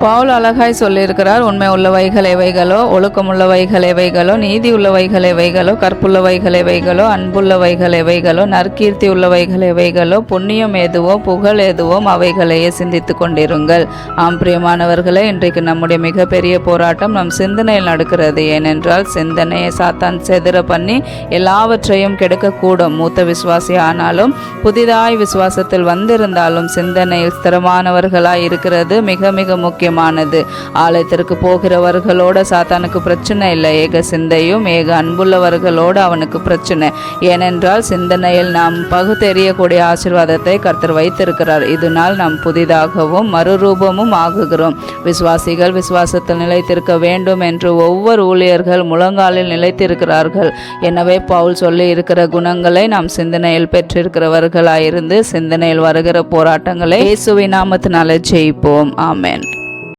பவுல் அழகாய் சொல்லியிருக்கிறார், உண்மை உள்ளவைகள் எவைகளோ, ஒழுக்கமுள்ளவைகள் எவைகளோ, நீதி உள்ளவைகள் எவைகளோ, கற்புள்ளவைகள் எவைகளோ, அன்புள்ளவைகள் எவைகளோ, நற்கீர்த்தி உள்ளவைகள் எவைகளோ, புண்ணியம் எதுவோ, புகழ் எதுவோ, அவைகளையே சிந்தித்து கொண்டிருங்கள். பிரியமானவர்களே, இன்றைக்கு நம்முடைய மிகப்பெரிய போராட்டம் நம் சிந்தனையில் நடக்கிறது. ஏனென்றால் சிந்தனையை சாத்தான் செதிர பண்ணி எல்லாவற்றையும் கெடுக்கக்கூடும். மூத்த விசுவாசி ஆனாலும் புதிதாய் விசுவாசத்தில் வந்திருந்தாலும் சிந்தனையில் ஸ்திரமானவர்களாய் இருக்கிறது மிக மிக முக்கியம். ஆலயத்திற்கு போகிறவர்களோட சாத்தானுக்கு பிரச்சனை இல்லை, ஏக சிந்தையும் ஏக அன்புள்ளவர்களோடு அவனுக்கு பிரச்சனை. ஏனென்றால் சிந்தனையில் நாம் பகுத்தெறியக்கூடிய ஆசீர்வாதத்தை கர்த்தர் வைத்திருக்கிறார். இதனால் நாம் புதிதாகவும் மறுரூபமும் ஆகுகிறோம். விசுவாசிகள் விசுவாசத்தில் நிலைத்திருக்க வேண்டும் என்று ஒவ்வொரு ஊழியர்கள் முழங்காலில் நிலைத்திருக்கிறார்கள். எனவே பவுல் சொல்லி இருக்கிற குணங்களை நாம் சிந்தனையில் பெற்றிருக்கிறவர்களாயிருந்து சிந்தனையில் வருகிற போராட்டங்களை இயேசுவின் நாமத்தினாலே ஜெயிப்போம். ஆமென்.